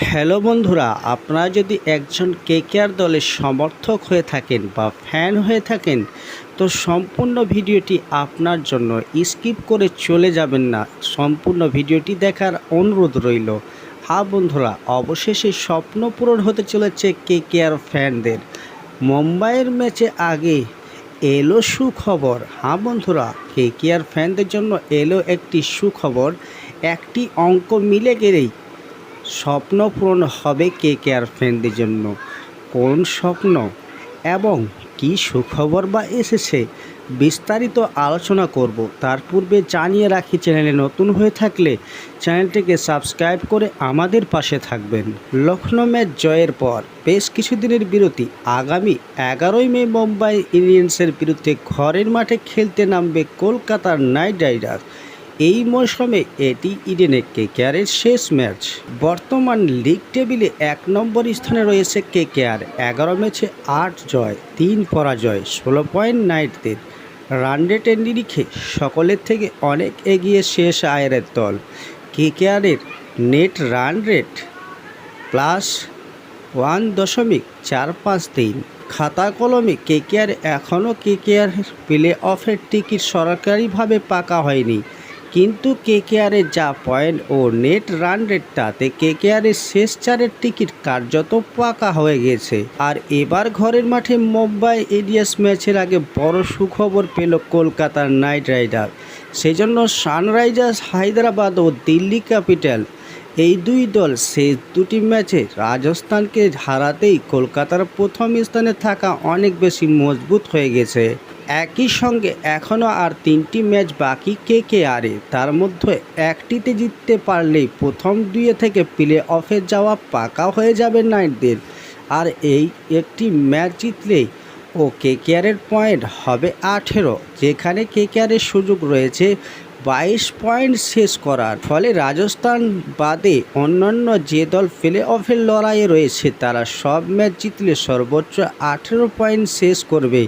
Hello বন্ধুরা, আপনারা যদি একজন কেকেআর দলের সমর্থক হয়ে থাকেন বা ফ্যান হয়ে থাকেন তো সম্পূর্ণ ভিডিওটি আপনার জন্য। স্কিপ করে চলে যাবেন না, সম্পূর্ণ ভিডিওটি দেখার অনুরোধ রইল। হ্যাঁ বন্ধুরা, অবশেষে স্বপ্ন পূরণ হতে চলেছে কেকেআর ফ্যানদের। মুম্বাইয়ের ম্যাচে আগে এলো সুখবর। হ্যাঁ বন্ধুরা, কেকেআর ফ্যানদের জন্য এলো একটি সুখবর। একটি অঙ্ক মিলে গেলেই স্বপ্ন পূরণ হবে কেকেআর ফ্যানদের জন্য। কোন স্বপ্ন এবং কি সুখবর বা এসেছে বিস্তারিত আলোচনা করব। তার পূর্বে জানিয়ে রাখি, চ্যানেলে নতুন হয়ে থাকলে চ্যানেলটিকে সাবস্ক্রাইব করে আমাদের পাশে থাকবেন। লখনৌ ম্যাচ জয়ের পর বেশ কিছুদিনের বিরতি। আগামী 11ই মে মুম্বাই ইন্ডিয়ান্সের বিরুদ্ধে ঘরের মাঠে খেলতে নামবে কলকাতার নাইট রাইডার্স। এই মৌসুমে এটি ইডেনে কেকেআরের শেষ ম্যাচ। বর্তমান লিগ টেবিলে 1 নম্বর স্থানে রয়েছে কেকেআর। 11 ম্যাচে 8 জয় 3 পরাজয়, 16 পয়েন্ট নাইটদের। রান রেটের নিরিখে সকলের থেকে অনেক এগিয়ে শেষ আয়ের দল। কেকেআরের নেট রান রেট +1.453। খাতা কলমে কেকেআর এখনও কেকেআর প্লে অফের টিকিট সরকারিভাবে পাকা হয়নি, কিন্তু কেকেআরের যা পয়েন্ট ও নেট রান রেট তাতে কেকেআরের শেষ 4-এর টিকিট কার্যত পাকা হয়ে গেছে। আর এবার ঘরের মাঠে মুম্বাই ইন্ডিয়ান্স ম্যাচের আগে বড় সুখবর পেল কলকাতার নাইট রাইডার। সেজন্য সানরাইজার্স হায়দ্রাবাদ ও দিল্লি ক্যাপিটাল এই দুই দল শেষ দুটি ম্যাচে রাজস্থানকে হারাতেই কলকাতার প্রথম স্থানে থাকা অনেক বেশি মজবুত হয়ে গেছে। একই সঙ্গে এখনও আর 3টি ম্যাচ বাকি কেকেআরে, তার মধ্যে একটিতে জিততে পারলেই প্রথম 2 থেকে প্লে অফে যাওয়া পাকা হয়ে যাবে নাইটদের। আর এই একটি ম্যাচ জিতলেই কেকেআরের পয়েন্ট হবে 18, যেখানে কেকেআরের সুযোগ রয়েছে 22 পয়েন্ট শেষ করার। ফলে রাজস্থান বাদে অন্যান্য যে দল প্লে অফের লড়াইয়ে রয়েছে তারা সব ম্যাচ জিতলে সর্বোচ্চ 18 পয়েন্ট শেষ করবে।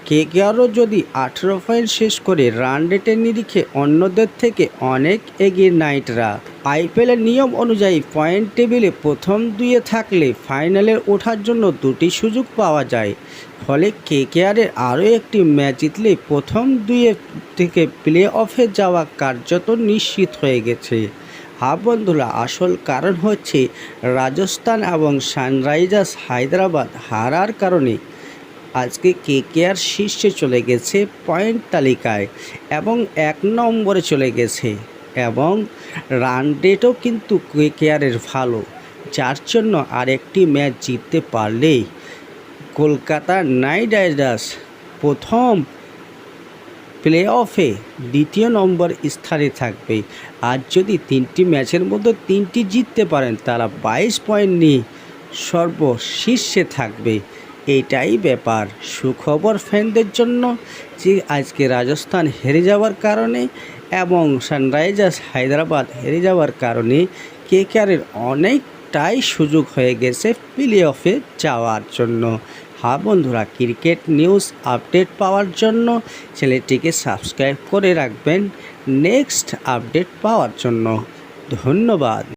কেকেআরও যদি 18 পয়েন্ট শেষ করে রান রেটের নিরিখে অন্যদের থেকে অনেক এগিয়ে নাইটরা। আইপিএলের নিয়ম অনুযায়ী পয়েন্ট টেবিলে প্রথম 2-এ থাকলে ফাইনালে ওঠার জন্য 2টি সুযোগ পাওয়া যায়। ফলে কেকেআরের আরও একটি ম্যাচ জিতলে প্রথম 2 থেকে প্লে অফে যাওয়া কার্যত নিশ্চিত হয়ে গেছে। হ্যাঁ বন্ধুরা, আসল কারণ হচ্ছে রাজস্থান এবং সানরাইজার্স হায়দ্রাবাদ হারার কারণে আজকে কেকেআর শীর্ষে চলে গেছে পয়েন্ট তালিকায় এবং 1 নম্বরে চলে গেছে, এবং রান রেটও কিন্তু কেকেআরের ভালো, যার জন্য আরেকটি ম্যাচ জিততে পারলেই কলকাতা নাইট রাইডার্স প্রথম প্লে অফে 2 নম্বর স্থানে থাকবে। আর যদি 3টি ম্যাচের মধ্যে 3টি জিততে পারেন তারা 22 পয়েন্ট নিয়ে সর্বশীর্ষে থাকবে। এটাই ব্যাপার। সুখবর ফ্যানদের জন্য যে আজকে রাজস্থান হেরে যাওয়ার কারণে এবং সানরাইজার্স হায়দ্রাবাদ হেরে যাওয়ার কারণে কেকেআরের অনেকটাই সুযোগ হয়ে গেছে প্লে অফে যাওয়ার জন্য। হ্যাঁ বন্ধুরা, ক্রিকেট নিউজ আপডেট পাওয়ার জন্য চ্যানেলটিকে সাবস্ক্রাইব করে রাখবেন নেক্সট আপডেট পাওয়ার জন্য। ধন্যবাদ।